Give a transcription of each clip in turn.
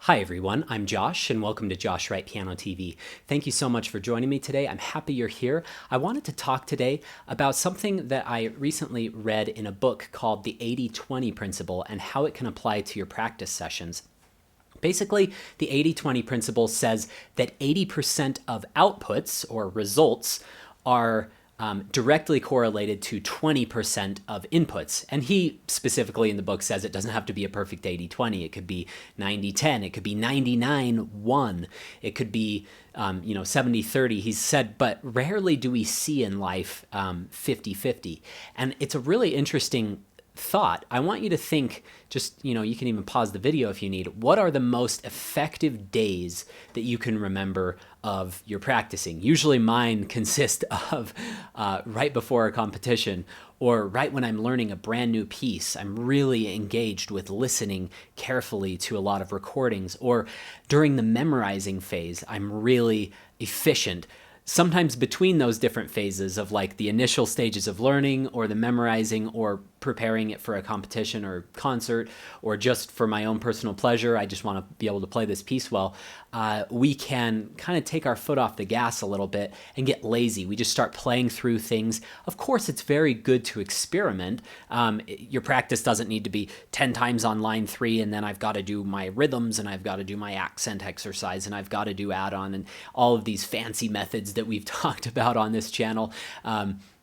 Hi everyone, I'm Josh and welcome to Josh Wright Piano TV. Thank you so much for joining me today. I'm happy you're here. I wanted to talk today about something that I recently read in a book called The 80-20 Principle and how it can apply to your practice sessions. Basically, the 80-20 principle says that 80% of outputs or results are directly correlated to 20% of inputs. And he specifically in the book says it doesn't have to be a perfect 80-20. It could be 90-10. It could be 99-1. It could be 70-30. He's said, but rarely do we see in life 50-50. And it's a really interesting thought. I want you to think, you can even pause the video if you need. What are the most effective days that you can remember of your practicing? Usually mine consist of right before a competition or right when I'm learning a brand new piece. I'm really engaged with listening carefully to a lot of recordings, or during the memorizing phase, I'm really efficient. Sometimes between those different phases of like the initial stages of learning or the memorizing or preparing it for a competition or concert or just for my own personal pleasure, I just want to be able to play this piece well, we can kind of take our foot off the gas a little bit and get lazy. We just start playing through things. Of course, it's very good to experiment. Your practice doesn't need to be 10 times on line 3 and then I've got to do my rhythms and I've got to do my accent exercise and I've got to do add-on and all of these fancy methods that we've talked about on this channel.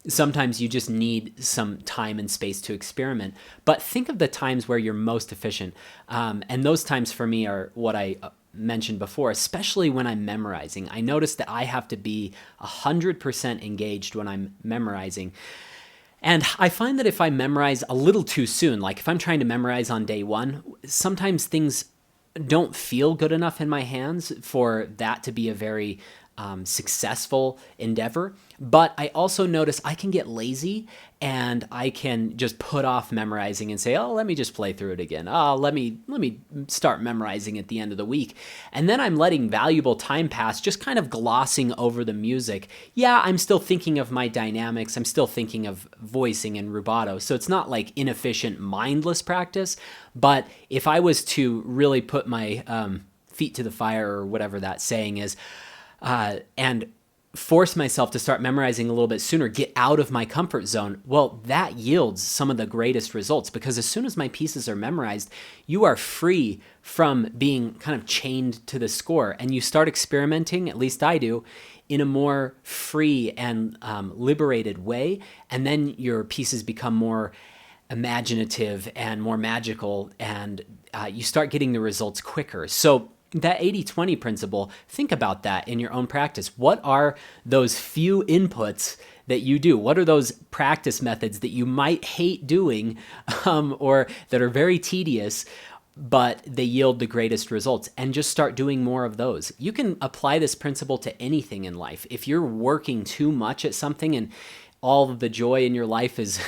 Sometimes you just need some time and space to experiment. But think of the times where you're most efficient. And those times for me are what I mentioned before, especially when I'm memorizing. I notice that I have to be 100% engaged when I'm memorizing. And I find that if I memorize a little too soon, like if I'm trying to memorize on day one, sometimes things don't feel good enough in my hands for that to be a very successful endeavor. But I also notice I can get lazy and I can just put off memorizing and say, oh, let me just play through it again. Oh, let me start memorizing at the end of the week. And then I'm letting valuable time pass, just kind of glossing over the music. Yeah, I'm still thinking of my dynamics. I'm still thinking of voicing and rubato. So it's not like inefficient, mindless practice. But if I was to really put my feet to the fire, or whatever that saying is, and force myself to start memorizing a little bit sooner, get out of my comfort zone, well, that yields some of the greatest results, because as soon as my pieces are memorized, you are free from being kind of chained to the score, and you start experimenting, at least I do, in a more free and liberated way, and then your pieces become more imaginative and more magical, and you start getting the results quicker. So that 80-20 principle, think about that in your own practice. What are those few inputs that you do? What are those practice methods that you might hate doing or that are very tedious, but they yield the greatest results? And just start doing more of those. You can apply this principle to anything in life. If you're working too much at something and all of the joy in your life is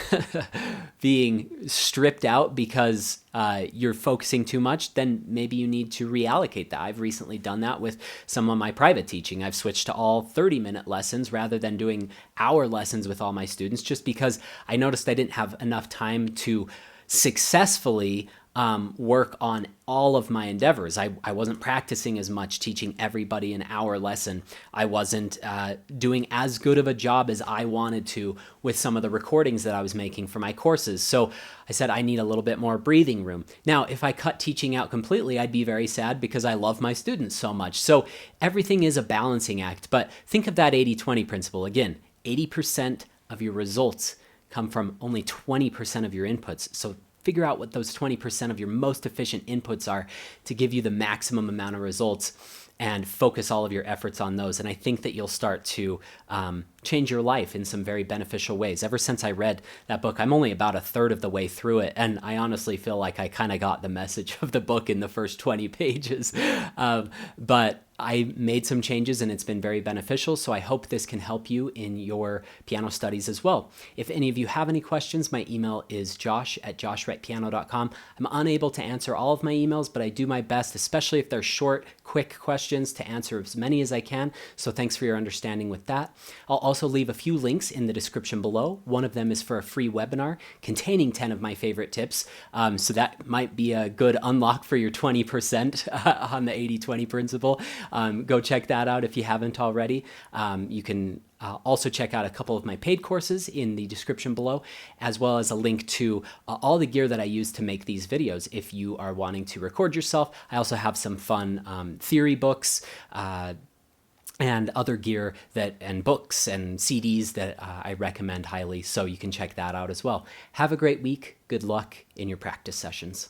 being stripped out because you're focusing too much, then maybe you need to reallocate that. I've recently done that with some of my private teaching. I've switched to all 30-minute lessons rather than doing hour lessons with all my students, just because I noticed I didn't have enough time to successfully work on all of my endeavors. I wasn't practicing as much teaching everybody an hour lesson. I wasn't doing as good of a job as I wanted to with some of the recordings that I was making for my courses. So I said, I need a little bit more breathing room. Now, if I cut teaching out completely, I'd be very sad because I love my students so much. So everything is a balancing act. But think of that 80-20 principle. Again, 80% of your results come from only 20% of your inputs. So figure out what those 20% of your most efficient inputs are to give you the maximum amount of results, and focus all of your efforts on those. And I think that you'll start to change your life in some very beneficial ways. Ever since I read that book, I'm only about a third of the way through it, and I honestly feel like I kind of got the message of the book in the first 20 pages. But I made some changes and it's been very beneficial, so I hope this can help you in your piano studies as well. If any of you have any questions, my email is josh@joshwrightpiano.com. I'm unable to answer all of my emails, but I do my best, especially if they're short, quick questions. questions to answer as many as I can, so thanks for your understanding with that. I'll also leave a few links in the description below. One of them is for a free webinar containing 10 of my favorite tips, so that might be a good unlock for your 20% on the 80-20 principle. Go check that out if you haven't already. You can also check out a couple of my paid courses in the description below, as well as a link to all the gear that I use to make these videos if you are wanting to record yourself. I also have some fun theory books and other gear and books and CDs that I recommend highly, so you can check that out as well. Have a great week. Good luck in your practice sessions.